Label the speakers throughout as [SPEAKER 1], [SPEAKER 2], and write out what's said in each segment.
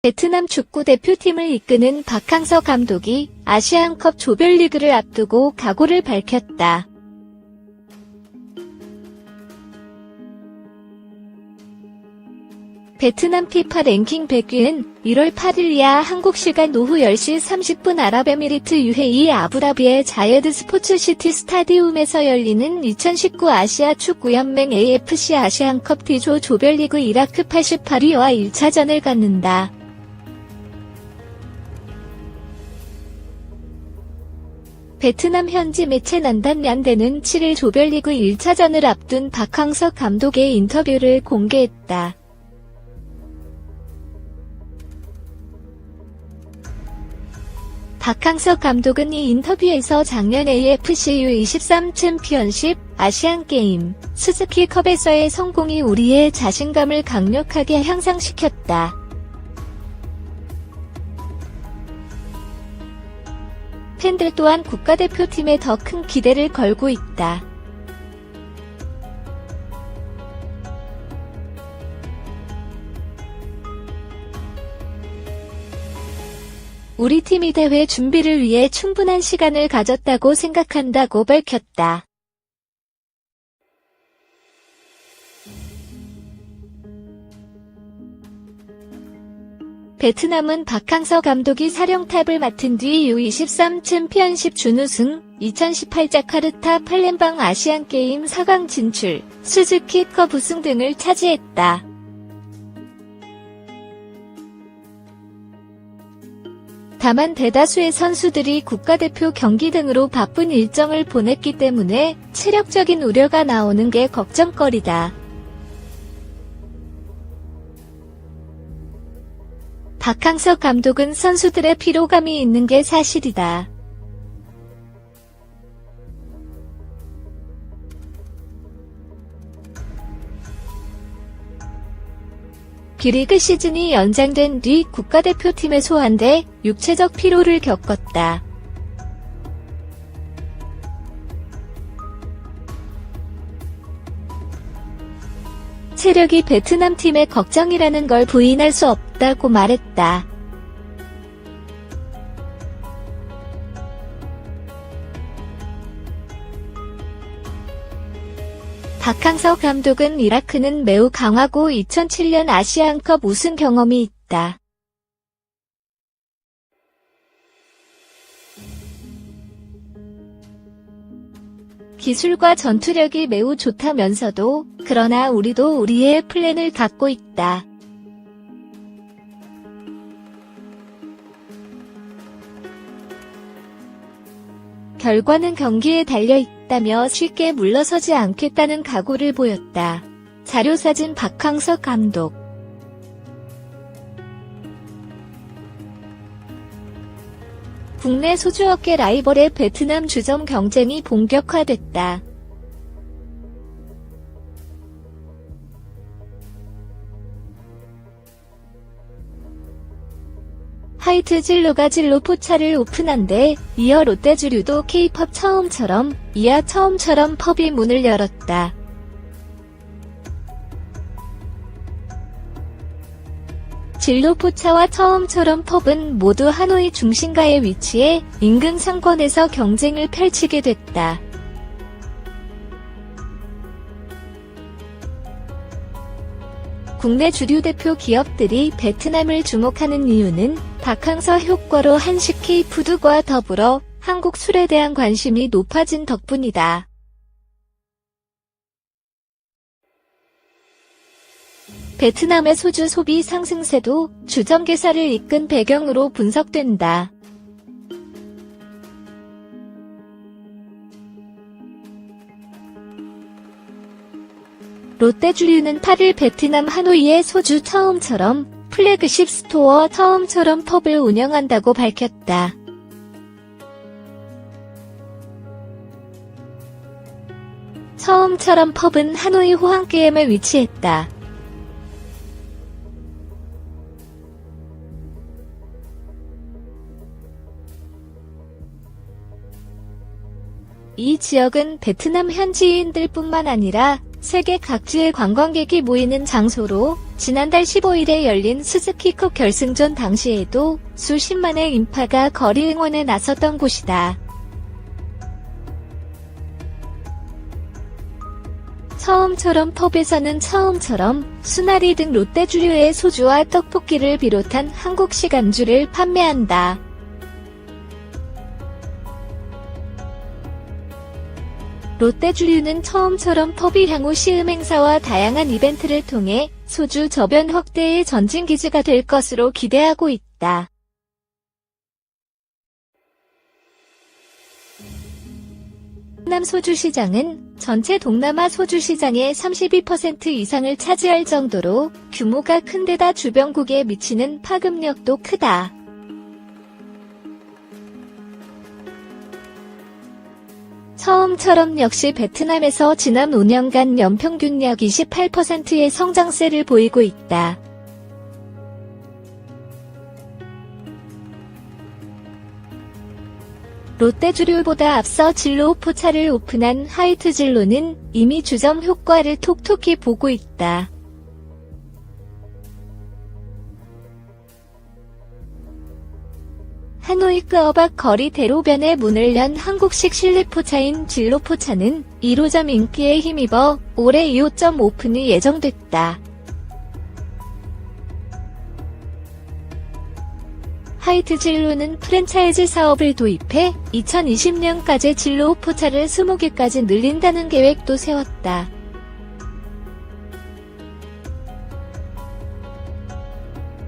[SPEAKER 1] 베트남 축구대표팀을 이끄는 박항서 감독이 아시안컵 조별리그를 앞두고 각오를 밝혔다. 베트남 FIFA 랭킹 100위는 1월 8일 이하 한국 시간 오후 10시 30분 아랍에미리트 UAE 아부다비의 자예드 스포츠시티 스타디움에서 열리는 2019 아시아 축구연맹 AFC 아시안컵 D조 조별리그 이라크 88위와 1차전을 갖는다. 베트남 현지 매체 난단 냔데는 7일 조별리그 1차전을 앞둔 박항서 감독의 인터뷰를 공개했다. 박항서 감독은 이 인터뷰에서 작년 AFC U23 챔피언십, 아시안게임, 스즈키컵에서의 성공이 우리의 자신감을 강력하게 향상시켰다. 팬들 또한 국가대표팀에 더 큰 기대를 걸고 있다. 우리 팀이 대회 준비를 위해 충분한 시간을 가졌다고 생각한다고 밝혔다. 베트남은 박항서 감독이 사령탑을 맡은 뒤 U23 챔피언십 준우승, 2018 자카르타 팔렘방 아시안게임 4강 진출, 스즈키컵 우승 등을 차지했다. 다만 대다수의 선수들이 국가대표 경기 등으로 바쁜 일정을 보냈기 때문에 체력적인 우려가 나오는 게 걱정거리다. 박항서 감독은 선수들의 피로감이 있는 게 사실이다. B리그 시즌이 연장된 뒤 국가대표팀에 소환돼 육체적 피로를 겪었다. 체력이 베트남 팀의 걱정이라는 걸 부인할 수 없다고 말했다. 박항서 감독은 이라크는 매우 강하고 2007년 아시안컵 우승 경험이 있다. 기술과 전투력이 매우 좋다면서도 그러나 우리도 우리의 플랜을 갖고 있다. 결과는 경기에 달려있다며 쉽게 물러서지 않겠다는 각오를 보였다. 자료사진 박항서 감독. 국내 소주업계 라이벌의 베트남 주점 경쟁이 본격화됐다. 하이트 진로가 진로 포차를 오픈한데 이어 롯데주류도 K-펍 처음처럼 이하 처음처럼 펍이 문을 열었다. 진로 포차와 처음처럼 펍은 모두 하노이 중심가에 위치해 인근 상권에서 경쟁을 펼치게 됐다. 국내 주류 대표 기업들이 베트남을 주목하는 이유는 박항서 효과로 한식 K푸드과 더불어 한국 술에 대한 관심이 높아진 덕분이다. 베트남의 소주 소비 상승세도 주점 개사를 이끈 배경으로 분석된다. 롯데주류는 8일 베트남 하노이의 소주 처음처럼 플래그십 스토어 처음처럼 펍을 운영한다고 밝혔다. 처음처럼 펍은 하노이 호황게임에 위치했다. 이 지역은 베트남 현지인들뿐만 아니라 세계 각지의 관광객이 모이는 장소로 지난달 15일에 열린 스즈키컵 결승전 당시에도 수십만의 인파가 거리 응원에 나섰던 곳이다. 처음처럼 펍에서는 처음처럼 수나리 등 롯데주류의 소주와 떡볶이를 비롯한 한국식 안주를 판매한다. 롯데주류는 처음처럼 펍이 향후 시음 행사와 다양한 이벤트를 통해 소주 저변 확대의 전진기지가 될 것으로 기대하고 있다. 베트남 소주시장은 전체 동남아 소주시장의 32% 이상을 차지할 정도로 규모가 큰 데다 주변국에 미치는 파급력도 크다. 처음처럼 역시 베트남에서 지난 5년간 연평균 약 28%의 성장세를 보이고 있다. 롯데주류보다 앞서 진로 포차를 오픈한 하이트진로는 이미 주점 효과를 톡톡히 보고 있다. 하노이 끄어박 거리 대로변에 문을 연 한국식 실내포차인 진로포차는 1호점 인기에 힘입어 올해 2호점 오픈이 예정됐다. 하이트 진로는 프랜차이즈 사업을 도입해 2020년까지 진로 포차를 20개까지 늘린다는 계획도 세웠다.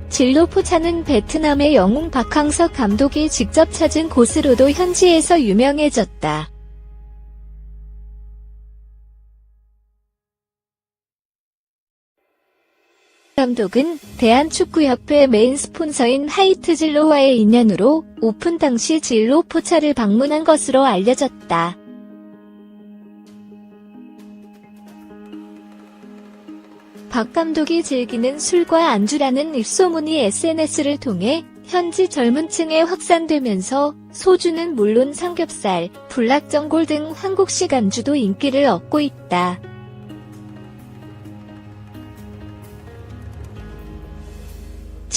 [SPEAKER 1] 진로 포차는 베트남의 영웅 박항석 감독이 직접 찾은 곳으로도 현지에서 유명해졌다. 감독은 대한축구협회 메인 스폰서인 하이트진로와의 인연으로 오픈 당시 진로 포차를 방문한 것으로 알려졌다. 박 감독이 즐기는 술과 안주라는 입소문이 SNS를 통해 현지 젊은 층에 확산되면서 소주는 물론 삼겹살, 불락전골 등 한국식 안주도 인기를 얻고 있다.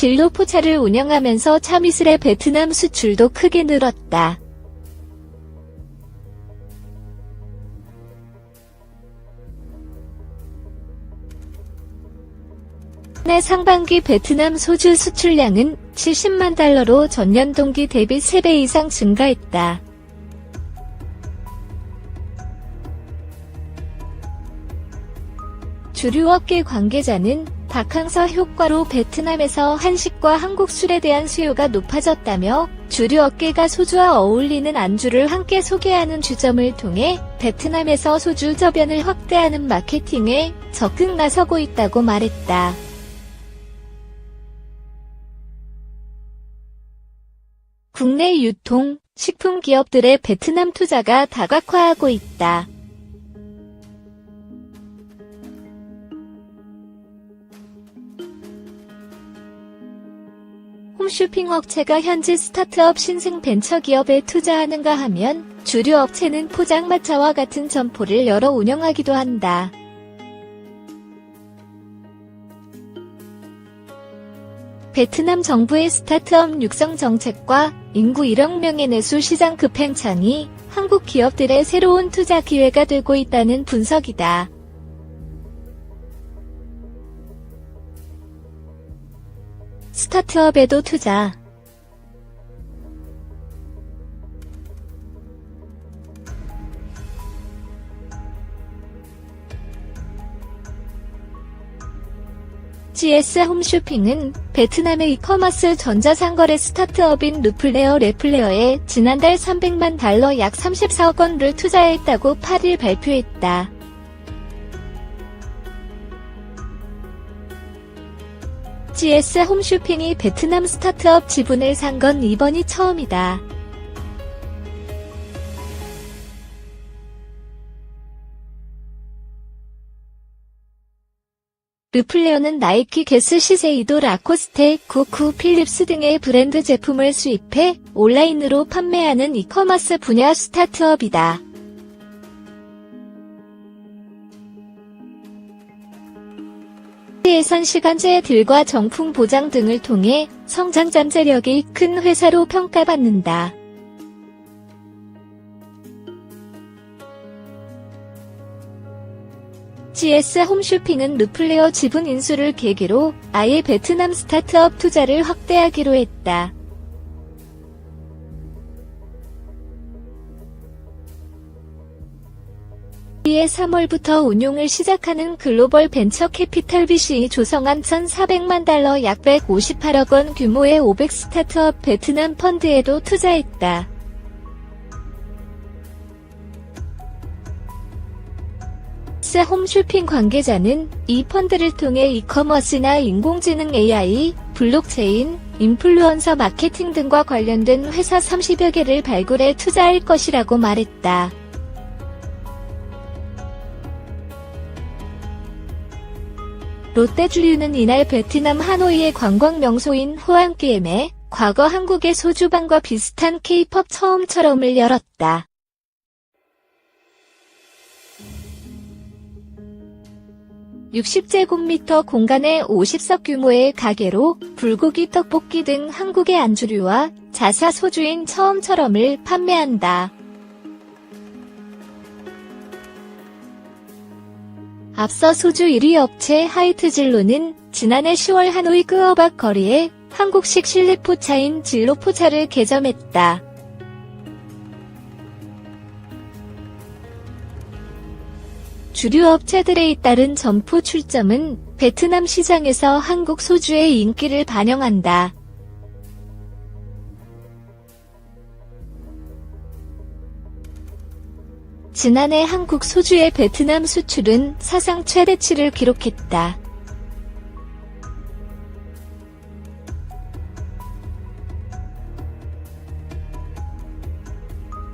[SPEAKER 1] 진로 포차를 운영하면서 참이슬의 베트남 수출도 크게 늘었다. 내 상반기 베트남 소주 수출량은 70만 달러로 전년 동기 대비 3배 이상 증가했다. 주류업계 관계자는 박항서 효과로 베트남에서 한식과 한국 술에 대한 수요가 높아졌다며 주류업계가 소주와 어울리는 안주를 함께 소개하는 주점을 통해 베트남에서 소주 저변을 확대하는 마케팅에 적극 나서고 있다고 말했다. 국내 유통, 식품 기업들의 베트남 투자가 다각화하고 있다. 홈쇼핑 업체가 현지 스타트업 신생 벤처기업에 투자하는가 하면 주류 업체는 포장마차와 같은 점포를 열어 운영하기도 한다. 베트남 정부의 스타트업 육성 정책과 인구 1억 명의 내수 시장 급행창이 한국 기업들의 새로운 투자 기회가 되고 있다는 분석이다. 스타트업에도 투자. GS 홈쇼핑은 베트남의 이커머스 전자상거래 스타트업인 르플레어에 지난달 300만 달러 약 34억 원을 투자했다고 8일 발표했다. GS 홈쇼핑이 베트남 스타트업 지분을 산 건 이번이 처음이다. 르플레어는 나이키, 게스, 시세이도, 라코스테, 구쿠, 필립스 등의 브랜드 제품을 수입해 온라인으로 판매하는 이커머스 분야 스타트업이다. 예산 시간제들과 정품 보장 등을 통해 성장 잠재력이 큰 회사로 평가받는다. GS 홈쇼핑은 르플레어 지분 인수를 계기로 아예 베트남 스타트업 투자를 확대하기로 했다. 이에 3월부터 운용을 시작하는 글로벌 벤처 캐피탈 BC 조성한 1,400만 달러 약 158억 원 규모의 500 스타트업 베트남 펀드에도 투자했다. 홈쇼핑 관계자는 이 펀드를 통해 이커머스나 인공지능 AI, 블록체인, 인플루언서 마케팅 등과 관련된 회사 30여 개를 발굴해 투자할 것이라고 말했다. 롯데주류는 이날 베트남 하노이의 관광 명소인 호안기엠에 과거 한국의 소주방과 비슷한 K-팝 처음처럼을 열었다. (60제곱미터) 공간의 50석 규모의 가게로 불고기, 떡볶이 등 한국의 안주류와 자사 소주인 처음처럼을 판매한다. 앞서 소주 1위 업체 하이트진로는 지난해 10월 하노이 끄어박 거리에 한국식 실내포차인 진로포차를 개점했다. 주류 업체들에 잇따른 점포 출점은 베트남 시장에서 한국 소주의 인기를 반영한다. 지난해 한국 소주의 베트남 수출은 사상 최대치를 기록했다.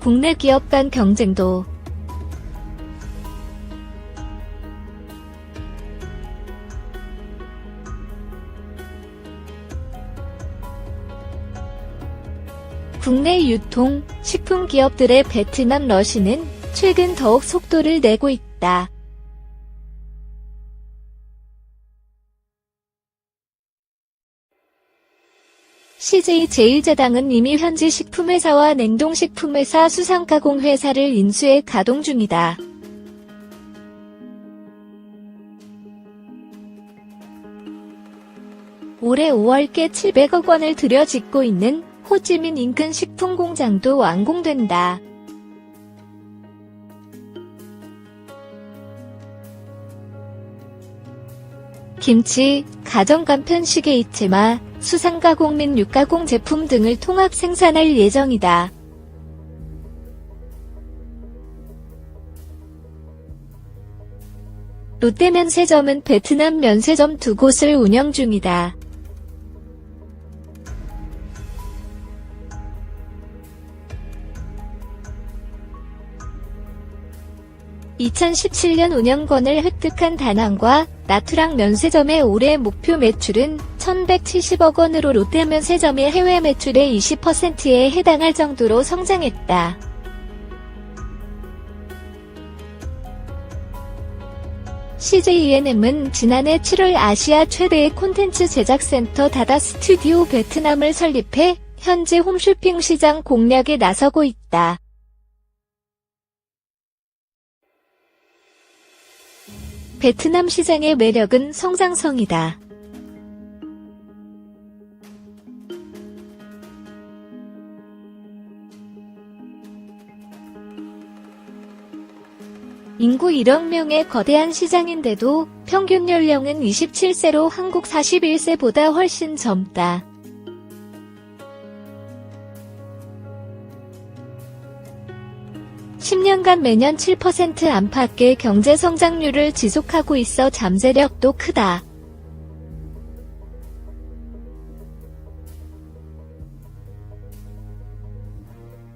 [SPEAKER 1] 국내 기업 간 경쟁도 국내 유통, 식품 기업들의 베트남 러시는 최근 더욱 속도를 내고 있다. CJ-제일제당은 이미 현지 식품회사와 냉동식품회사, 수산가공회사를 인수해 가동 중이다. 올해 5월께 700억 원을 들여 짓고 있는 호찌민 인근 식품공장도 완공된다. 김치, 가정간편 시계이체마, 수산가공 및 육가공 제품 등을 통합 생산할 예정이다. 롯데면세점은 베트남 면세점 2곳을 운영 중이다. 2017년 운영권을 획득한 다낭과 나투랑 면세점의 올해 목표 매출은 1,170억 원으로 롯데면세점의 해외 매출의 20%에 해당할 정도로 성장했다. CJENM은 지난해 7월 아시아 최대의 콘텐츠 제작센터 다다 스튜디오 베트남을 설립해 현재 홈쇼핑 시장 공략에 나서고 있다. 베트남 시장의 매력은 성장성이다. 인구 1억 명의 거대한 시장인데도 평균 연령은 27세로 한국 41세보다 훨씬 젊다. (10년간) 매년 7% 안팎의 경제 성장률을 지속하고 있어 잠재력도 크다.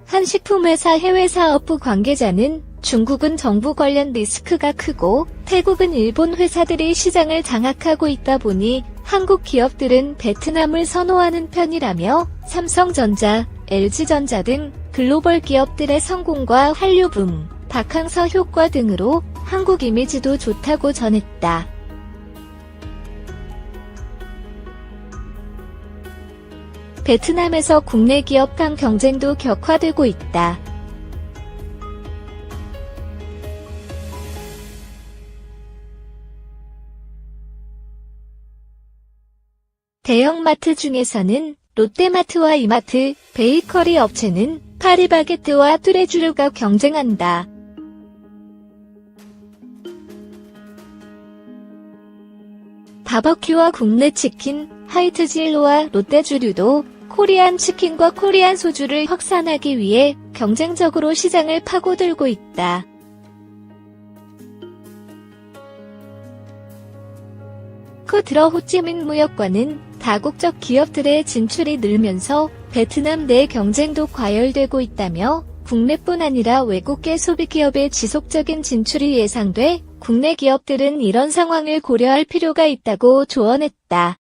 [SPEAKER 1] 한 식품회사 해외사업부 관계자는 중국은 정부 관련 리스크가 크고 태국은 일본 회사들이 시장을 장악하고 있다 보니 한국 기업들은 베트남을 선호하는 편이라며 삼성전자, LG전자 등 글로벌 기업들의 성공과 한류붐, 박항서 효과 등으로 한국 이미지도 좋다고 전했다. 베트남에서 국내 기업 간 경쟁도 격화되고 있다. 대형마트 중에서는 롯데마트와 이마트, 베이커리 업체는 파리바게뜨와 뚜레쥬르가 경쟁한다. 바버큐와 국내 치킨, 하이트진로와 롯데주류도 코리안 치킨과 코리안 소주를 확산하기 위해 경쟁적으로 시장을 파고들고 있다. 그 들어 호찌민 무역과는 다국적 기업들의 진출이 늘면서 베트남 내 경쟁도 과열되고 있다며 국내뿐 아니라 외국계 소비기업의 지속적인 진출이 예상돼 국내 기업들은 이런 상황을 고려할 필요가 있다고 조언했다.